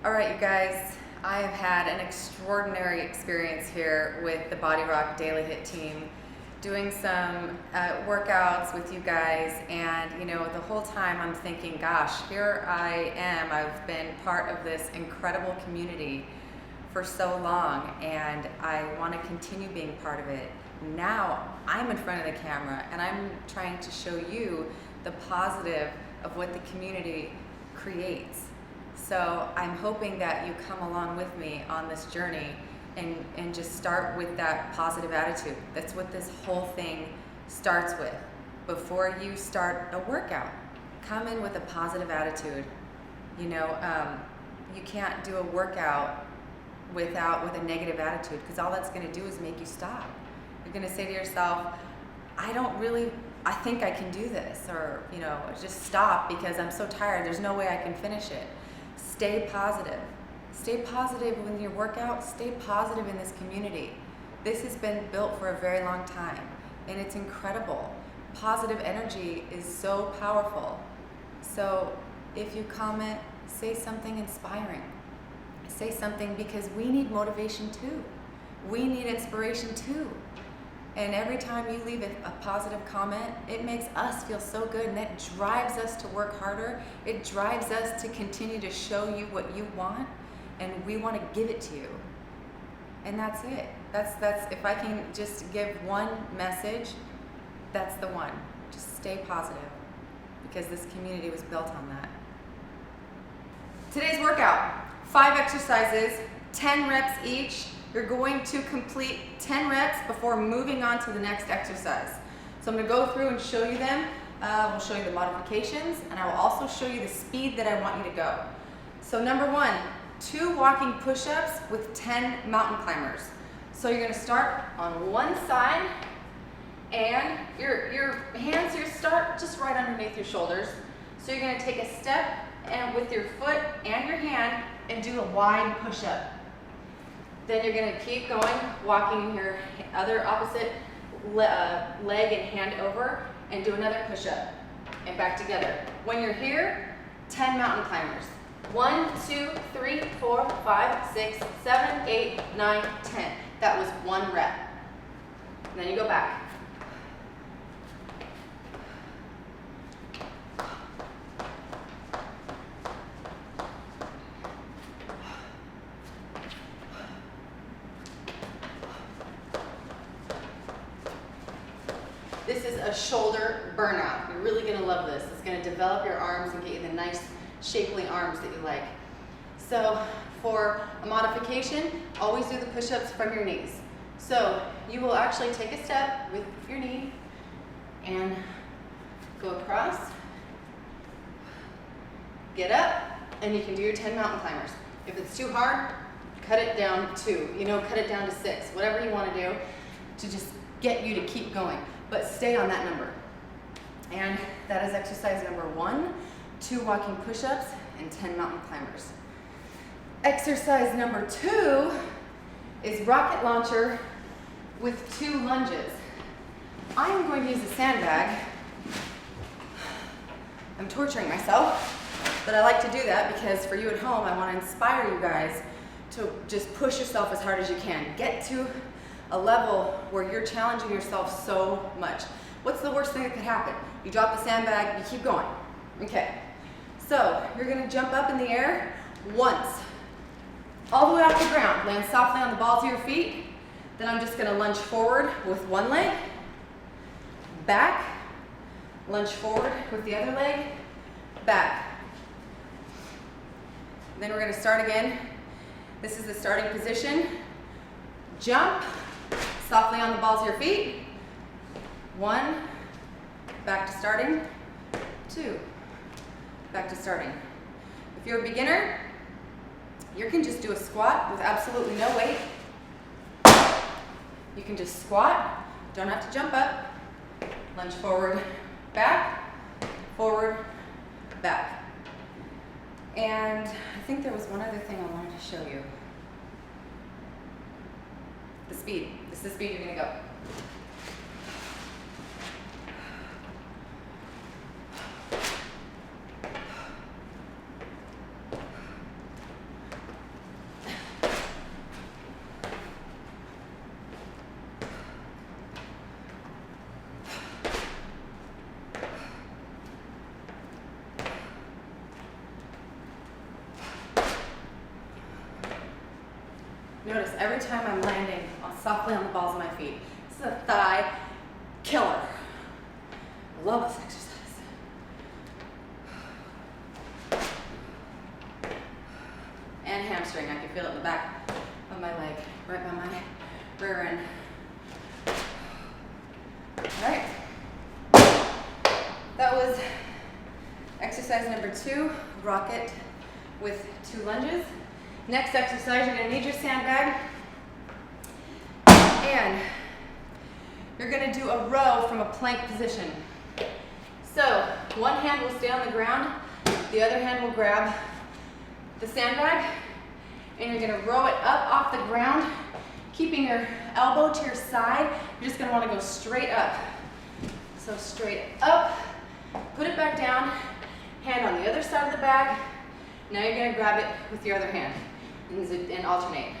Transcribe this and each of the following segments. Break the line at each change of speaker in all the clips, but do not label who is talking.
All right, you guys, I have had an extraordinary experience here with the Body Rock Daily Hit team, doing some workouts with you guys, and the whole time I'm thinking, gosh, here I am. I've been part of this incredible community for so long, and I want to continue being part of it. Now I'm in front of the camera, and I'm trying to show you the positive of what the community creates. So I'm hoping that you come along with me on this journey and just start with that positive attitude. That's what this whole thing starts with. Before you start a workout, come in with a positive attitude. You can't do a workout with a negative attitude, because all that's going to do is make you stop. You're going to say to yourself, I think I can do this, or just stop because I'm so tired, there's no way I can finish it. Stay positive. Stay positive in your workout. Stay positive in this community. This has been built for a very long time, and it's incredible. Positive energy is so powerful. So if you comment, say something inspiring. Say something, because we need motivation too. We need inspiration too. And every time you leave a positive comment, it makes us feel so good, and that drives us to work harder. It drives us to continue to show you what you want, and we want to give it to you. And that's it. That's if I can just give one message, that's the one. Just stay positive, because this community was built on that. Today's workout, 5 exercises, 10 reps each. You're going to complete 10 reps before moving on to the next exercise. So I'm going to go through and show you them. We'll show you the modifications, and I will also show you the speed that I want you to go. So number 1, 2 walking push-ups with 10 mountain climbers. So you're going to start on one side, and your hands here start just right underneath your shoulders. So you're going to take a step and with your foot and your hand and do a wide push-up. Then you're going to keep going, walking your other opposite leg and hand over, and do another push-up, and back together. When you're here, 10 mountain climbers. 1, 2, 3, 4, 5, 6, 7, 8, 9, 10. That was 1 rep. And then you go back. This is a shoulder burnout. You're really going to love this. It's going to develop your arms and get you the nice shapely arms that you like. So for a modification, always do the push-ups from your knees. So you will actually take a step with your knee and go across, get up, and you can do your 10 mountain climbers. If it's too hard, cut it down to 2, cut it down to 6, whatever you want to do to just get you to keep going. But stay on that number. And that is exercise number 1, 2 walking push-ups and 10 mountain climbers. Exercise number 2 is rocket launcher with 2 lunges. I'm going to use a sandbag. I'm torturing myself, but I like to do that because for you at home, I want to inspire you guys to just push yourself as hard as you can. Get to a level where you're challenging yourself so much. What's the worst thing that could happen? You drop the sandbag, you keep going. Okay, so you're gonna jump up in the air once, all the way off the ground. Land softly on the balls of your feet. Then I'm just gonna lunge forward with one leg, back, lunge forward with the other leg, back. Then we're gonna start again. This is the starting position. Jump, softly on the balls of your feet. 1, back to starting. 2, back to starting. If you're a beginner, you can just do a squat with absolutely no weight. You can just squat, don't have to jump up. Lunge forward, back, And I think there was one other thing I wanted to show you. The speed. This is the speed you're going to go. notice every time I'm landing softly on the balls of my feet. This is a thigh killer. I love this exercise. And hamstring, I can feel it in the back of my leg, right by my rear end. All right, that was exercise number 2, rocket with 2 lunges. Next exercise, you're gonna need your sandbag, and you're gonna do a row from a plank position. So, one hand will stay on the ground, the other hand will grab the sandbag, and you're gonna row it up off the ground, keeping your elbow to your side. You're just gonna wanna go straight up. So straight up, put it back down, hand on the other side of the bag. Now you're gonna grab it with your other hand and alternate.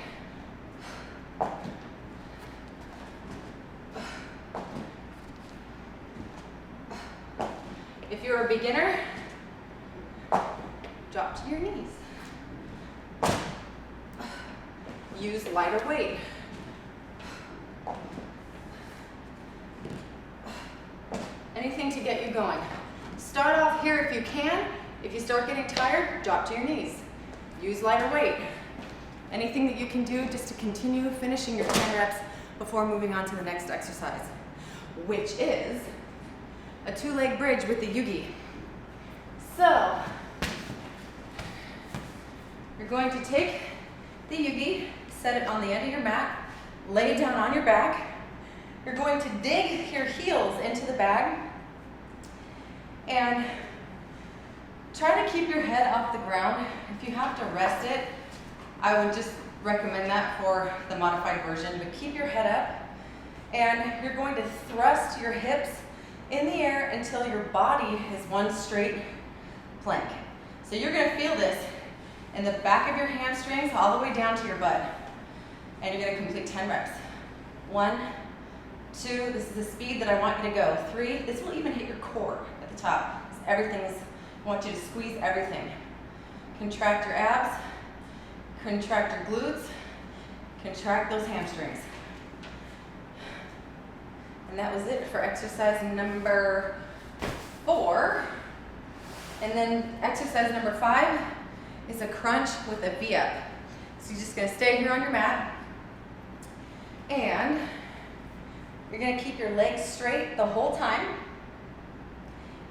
If you're a beginner, drop to your knees. Use lighter weight. Anything to get you going. Start off here if you can. If you start getting tired, drop to your knees. Use lighter weight. Anything that you can do just to continue finishing your 10 reps before moving on to the next exercise, which is a 2-leg bridge with the yugi. So, you're going to take the yugi, set it on the end of your mat, lay it down on your back. You're going to dig your heels into the bag and try to keep your head off the ground. If you have to rest it, I would just recommend that for the modified version, but keep your head up, and you're going to thrust your hips in the air until your body is one straight plank. So you're going to feel this in the back of your hamstrings all the way down to your butt, and you're going to complete 10 reps. 1, 2, this is the speed that I want you to go. 3, this will even hit your core at the top. Everything is, I want you to squeeze everything. Contract your abs, contract your glutes, contract those hamstrings. And that was it for exercise number 4. And then exercise number 5 is a crunch with a V-up. So you're just gonna stay here on your mat, and you're gonna keep your legs straight the whole time.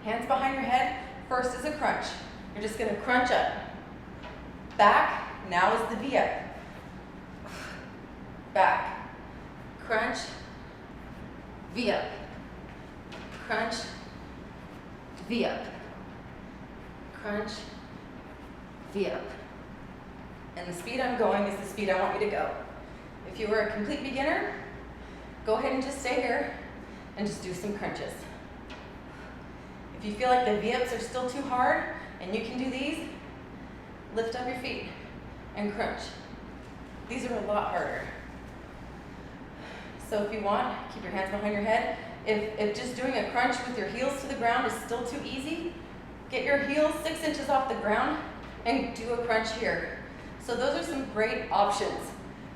Hands behind your head. First is a crunch. You're just gonna crunch up. Back, now is the V-up. Back, crunch, V-up. Crunch, V-up. Crunch, V-up. And the speed I'm going is the speed I want you to go. If you were a complete beginner, go ahead and just stay here and just do some crunches. If you feel like the V-ups are still too hard and you can do these, lift up your feet and crunch. These are a lot harder. So if you want, keep your hands behind your head. If just doing a crunch with your heels to the ground is still too easy, get your heels 6 inches off the ground and do a crunch here. So those are some great options.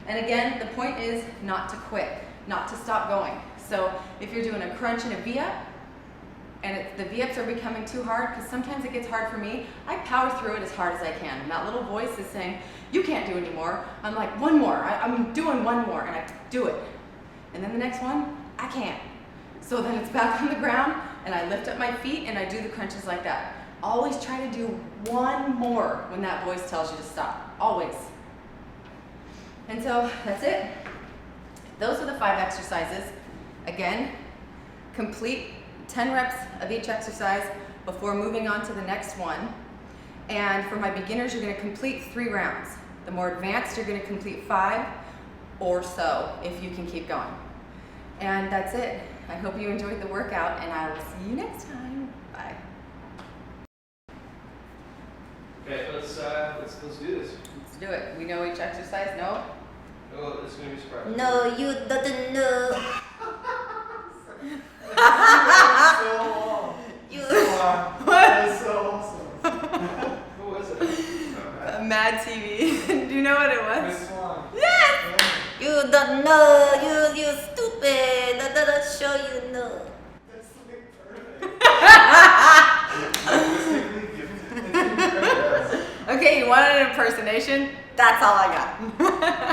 And again, the point is not to quit, not to stop going. So if you're doing a crunch and a V-up, and the V-ups are becoming too hard, because sometimes it gets hard for me, I power through it as hard as I can. And that little voice is saying, you can't do anymore. I'm like, one more, I'm doing one more, and I do it. And then the next one, I can't. So then it's back on the ground, and I lift up my feet, and I do the crunches like that. Always try to do one more when that voice tells you to stop, always. And so that's it. Those are the 5 exercises. Again, complete 10 reps of each exercise before moving on to the next one. And for my beginners, you're gonna complete 3 rounds. The more advanced, you're gonna complete 5 or so if you can keep going. And that's it. I hope you enjoyed the workout, and I will see you next time. Bye.
Okay, let's do this.
Let's do it. We know each exercise? No?
Oh, it's gonna be surprising.
No, you don't know.
So long.
You.
That is so awesome. Who was it?
Mad TV. Do you know what it was?
Miss Swan.
Yes!
no, you stupid. The show you no.
That's like perfect. Linguistically gifted.
Okay, you want an impersonation? That's all I got.